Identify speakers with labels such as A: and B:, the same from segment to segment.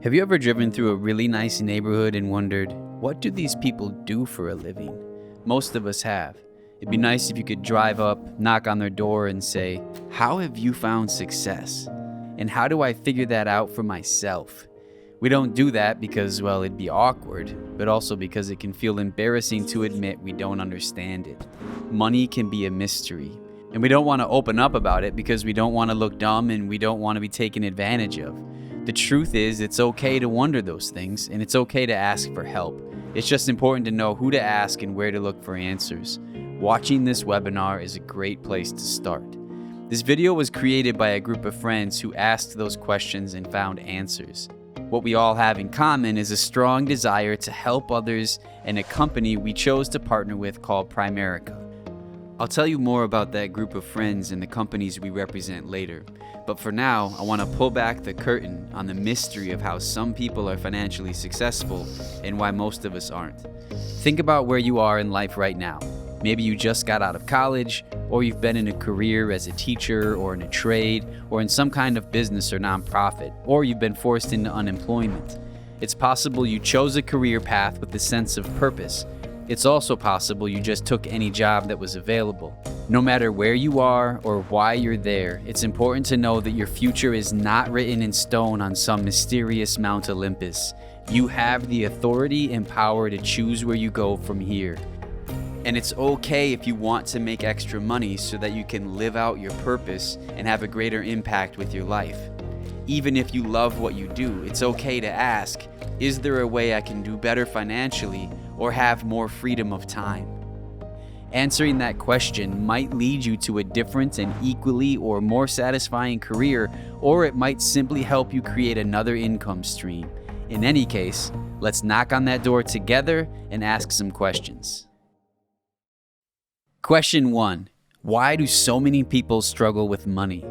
A: Have you ever driven through a really nice neighborhood and wondered, what do these people do for a living? Most of us have. It'd be nice if you could drive up, knock on their door, and say, how have you found success? And how do I figure that out for myself? We don't do that because, well, it'd be awkward, but also because it can feel embarrassing to admit we don't understand it. Money can be a mystery, and we don't want to open up about it because we don't want to look dumb and we don't want to be taken advantage of. The truth is, it's okay to wonder those things, and it's okay to ask for help. It's just important to know who to ask and where to look for answers. Watching this webinar is a great place to start. This video was created by a group of friends who asked those questions and found answers. What we all have in common is a strong desire to help others and a company we chose to partner with called Primerica. I'll tell you more about that group of friends and the companies we represent later. But for now, I want to pull back the curtain on the mystery of how some people are financially successful and why most of us aren't. Think about where you are in life right now. Maybe you just got out of college, or you've been in a career as a teacher or in a trade or in some kind of business or nonprofit, or you've been forced into unemployment. It's possible you chose a career path with a sense of purpose. It's also possible you just took any job that was available. No matter where you are or why you're there, it's important to know that your future is not written in stone on some mysterious Mount Olympus. You have the authority and power to choose where you go from here. And it's okay if you want to make extra money so that you can live out your purpose and have a greater impact with your life. Even if you love what you do, it's okay to ask, is there a way I can do better financially or have more freedom of time? Answering that question might lead you to a different and equally or more satisfying career, or it might simply help you create another income stream. In any case, let's knock on that door together and ask some questions. Question 1. Why do so many people struggle with money?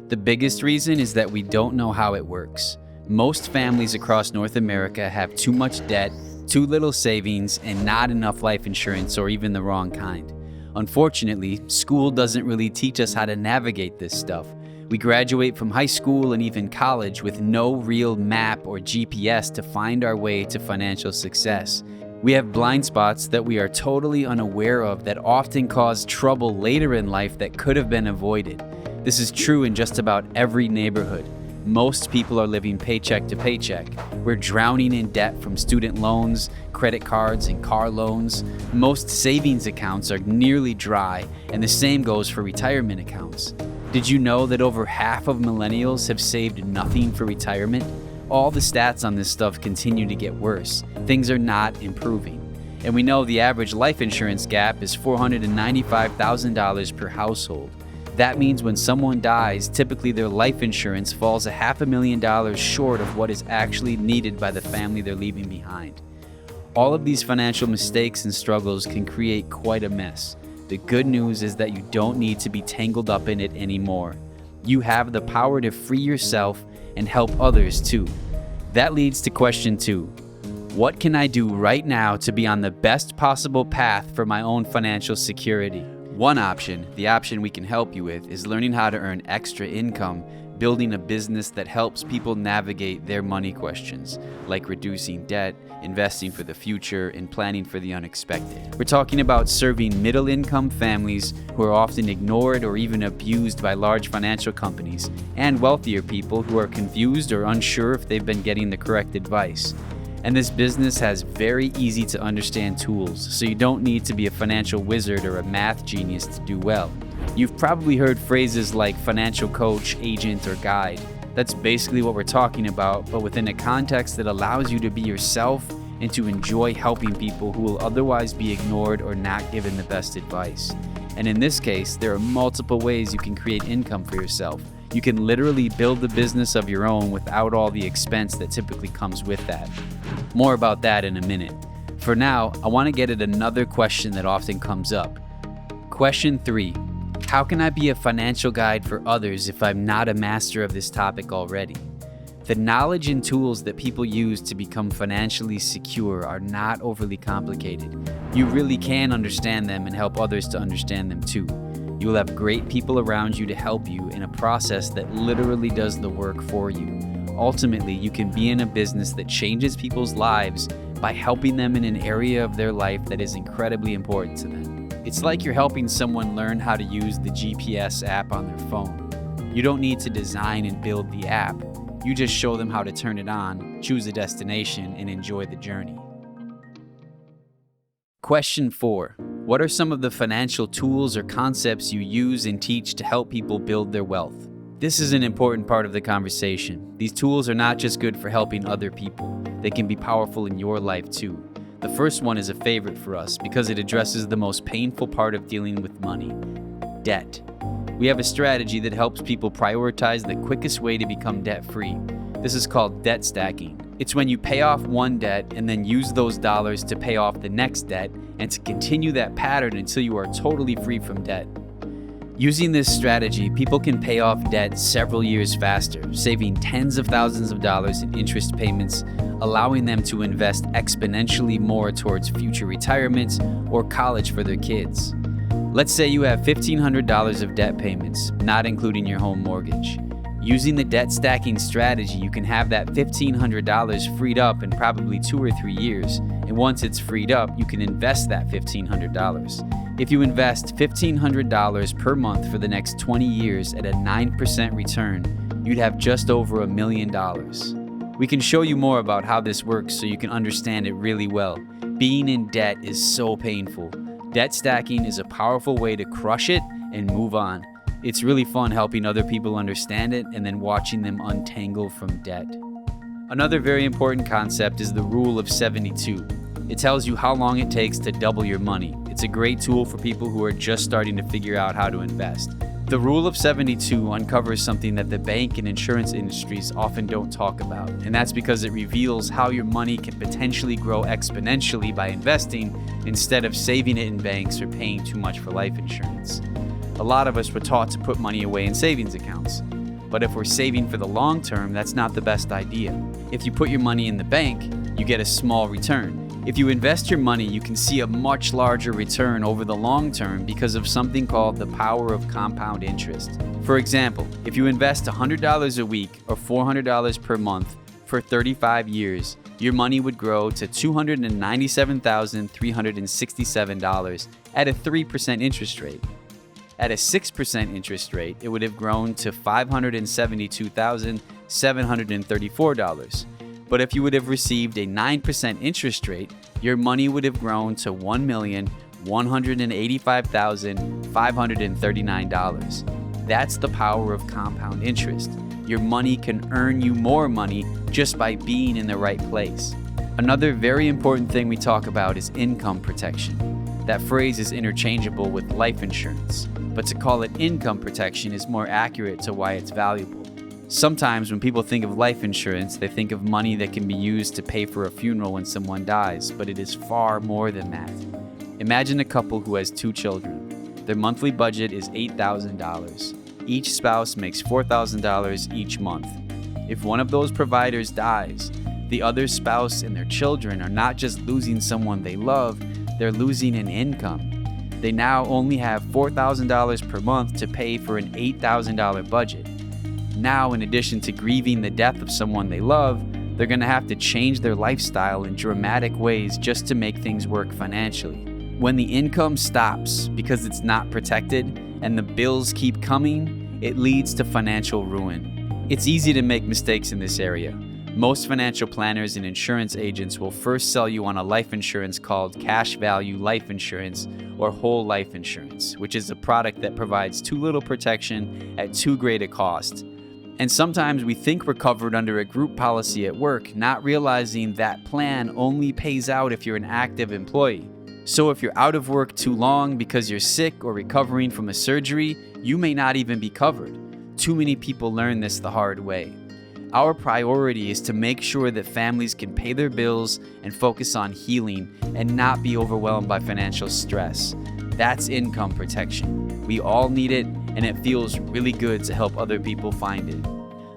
A: The biggest reason is that we don't know how it works. Most families across North America have too much debt, too little savings, and not enough life insurance or even the wrong kind. Unfortunately, school doesn't really teach us how to navigate this stuff. We graduate from high school and even college with no real map or GPS to find our way to financial success. We have blind spots that we are totally unaware of that often cause trouble later in life that could have been avoided. This is true in just about every neighborhood. Most people are living paycheck to paycheck. We're drowning in debt from student loans, credit cards, and car loans. Most savings accounts are nearly dry, and the same goes for retirement accounts. Did you know that over half of millennials have saved nothing for retirement? All the stats on this stuff continue to get worse. Things are not improving. And we know the average life insurance gap is $495,000 per household. That means when someone dies, typically their life insurance falls $500,000 short of what is actually needed by the family they're leaving behind. All of these financial mistakes and struggles can create quite a mess. The good news is that you don't need to be tangled up in it anymore. You have the power to free yourself and help others too. That leads to question 2. What can I do right now to be on the best possible path for my own financial security? One option, the option we can help you with, is learning how to earn extra income, building a business that helps people navigate their money questions, like reducing debt, investing for the future, and planning for the unexpected. We're talking about serving middle-income families who are often ignored or even abused by large financial companies, and wealthier people who are confused or unsure if they've been getting the correct advice. And this business has very easy to understand tools, so you don't need to be a financial wizard or a math genius to do well. You've probably heard phrases like financial coach, agent, or guide. That's basically what we're talking about, but within a context that allows you to be yourself and to enjoy helping people who will otherwise be ignored or not given the best advice. And in this case, there are multiple ways you can create income for yourself. You can literally build the business of your own without all the expense that typically comes with that. More about that in a minute. For now, I want to get at another question that often comes up. Question 3. How can I be a financial guide for others if I'm not a master of this topic already? The knowledge and tools that people use to become financially secure are not overly complicated. You really can understand them and help others to understand them too. You will have great people around you to help you in a process that literally does the work for you. ultimately you can be in a business that changes people's lives by helping them in an area of their life that is incredibly important to them. It's like you're helping someone learn how to use the GPS app on their phone. You don't need to design and build the app. You just show them how to turn it on, choose a destination, and enjoy the journey. Question 4. What are some of the financial tools or concepts you use and teach to help people build their wealth? This is an important part of the conversation. These tools are not just good for helping other people. They can be powerful in your life too. The first one is a favorite for us because it addresses the most painful part of dealing with money: debt. We have a strategy that helps people prioritize the quickest way to become debt-free. This is called debt stacking. It's when you pay off one debt and then use those dollars to pay off the next debt and to continue that pattern until you are totally free from debt. Using this strategy, people can pay off debt several years faster, saving tens of thousands of dollars in interest payments, allowing them to invest exponentially more towards future retirements or college for their kids. Let's say you have $1,500 of debt payments, not including your home mortgage. Using the debt stacking strategy, you can have that $1,500 freed up in probably 2 or 3 years, and once it's freed up, you can invest that $1,500. If you invest $1,500 per month for the next 20 years at a 9% return, you'd have just over $1 million. We can show you more about how this works so you can understand it really well. Being in debt is so painful. Debt stacking is a powerful way to crush it and move on. It's really fun helping other people understand it and then watching them untangle from debt. Another very important concept is the rule of 72. It tells you how long it takes to double your money. It's a great tool for people who are just starting to figure out how to invest. The rule of 72 uncovers something that the bank and insurance industries often don't talk about, and that's because it reveals how your money can potentially grow exponentially by investing instead of saving it in banks or paying too much for life insurance. A lot of us were taught to put money away in savings accounts, but if we're saving for the long term, that's not the best idea. If you put your money in the bank, you get a small return. If you invest your money, you can see a much larger return over the long term because of something called the power of compound interest. For example, if you invest $100 a week or $400 per month for 35 years, your money would grow to $297,367 at a 3% interest rate. At a 6% interest rate, it would have grown to $572,734. But if you would have received a 9% interest rate, your money would have grown to $1,185,539. That's the power of compound interest. Your money can earn you more money just by being in the right place. Another very important thing we talk about is income protection. That phrase is interchangeable with life insurance, but to call it income protection is more accurate to why it's valuable. Sometimes when people think of life insurance, they think of money that can be used to pay for a funeral when someone dies, but it is far more than that. Imagine a couple who has 2 children. Their monthly budget is $8,000. Each spouse makes $4,000 each month. If one of those providers dies, the other spouse and their children are not just losing someone they love, they're losing an income. They now only have $4,000 per month to pay for an $8,000 budget. Now, in addition to grieving the death of someone they love, they're going to have to change their lifestyle in dramatic ways just to make things work financially. When the income stops because it's not protected and the bills keep coming, it leads to financial ruin. It's easy to make mistakes in this area. Most financial planners and insurance agents will first sell you on a life insurance called cash value life insurance or whole life insurance, which is a product that provides too little protection at too great a cost. And sometimes we think we're covered under a group policy at work, not realizing that plan only pays out if you're an active employee. So if you're out of work too long because you're sick or recovering from a surgery, you may not even be covered. Too many people learn this the hard way. Our priority is to make sure that families can pay their bills and focus on healing and not be overwhelmed by financial stress. That's income protection. We all need it, and it feels really good to help other people find it.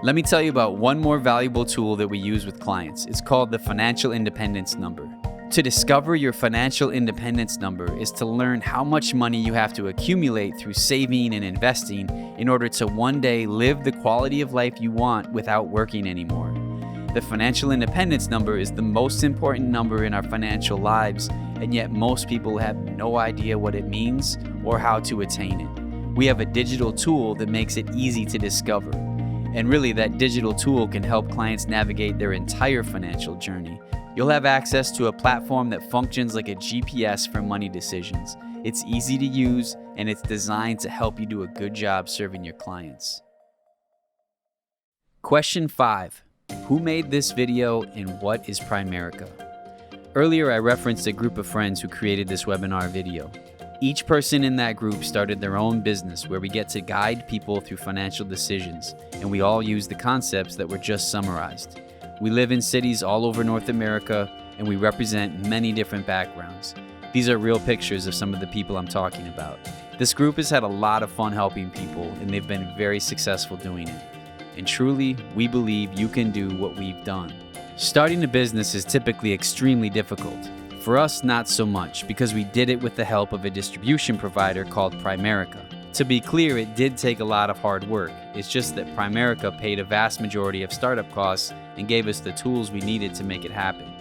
A: Let me tell you about one more valuable tool that we use with clients. It's called the Financial Independence Number. To discover your financial independence number is to learn how much money you have to accumulate through saving and investing in order to one day live the quality of life you want without working anymore. The financial independence number is the most important number in our financial lives, and yet most people have no idea what it means or how to attain it. We have a digital tool that makes it easy to discover. And really, that digital tool can help clients navigate their entire financial journey. You'll have access to a platform that functions like a GPS for money decisions. It's easy to use, and it's designed to help you do a good job serving your clients. Question 5. Who made this video and what is Primerica? Earlier, I referenced a group of friends who created this webinar video. Each person in that group started their own business where we get to guide people through financial decisions, and we all use the concepts that were just summarized. We live in cities all over North America, and we represent many different backgrounds. These are real pictures of some of the people I'm talking about. This group has had a lot of fun helping people, and they've been very successful doing it. And truly, we believe you can do what we've done. Starting a business is typically extremely difficult. For us, not so much, because we did it with the help of a distribution provider called Primerica. To be clear, it did take a lot of hard work. It's just that Primerica paid a vast majority of startup costs and gave us the tools we needed to make it happen.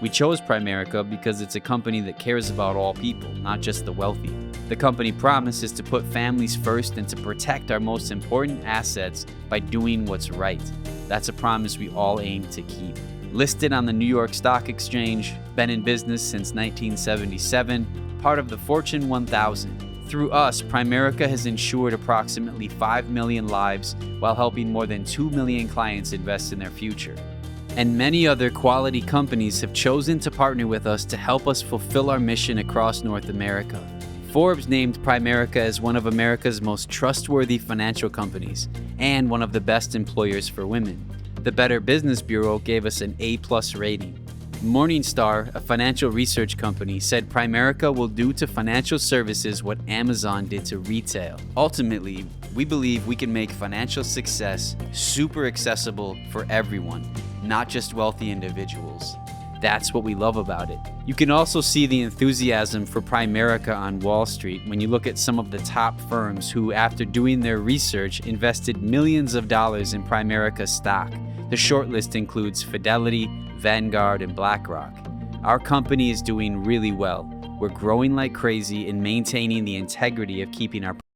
A: We chose Primerica because it's a company that cares about all people, not just the wealthy. The company promise is to put families first and to protect our most important assets by doing what's right. That's a promise we all aim to keep. Listed on the New York Stock Exchange, been in business since 1977, part of the Fortune 1000. Through us, Primerica has insured approximately 5 million lives while helping more than 2 million clients invest in their future. And many other quality companies have chosen to partner with us to help us fulfill our mission across North America. Forbes named Primerica as one of America's most trustworthy financial companies and one of the best employers for women. The Better Business Bureau gave us an A+ rating. Morningstar, a financial research company, said Primerica will do to financial services what Amazon did to retail. Ultimately, we believe we can make financial success super accessible for everyone, not just wealthy individuals. That's what we love about it. You can also see the enthusiasm for Primerica on Wall Street when you look at some of the top firms who, after doing their research, invested millions of dollars in Primerica stock. The shortlist includes Fidelity, Vanguard, and BlackRock. Our company is doing really well. We're growing like crazy and maintaining the integrity of keeping our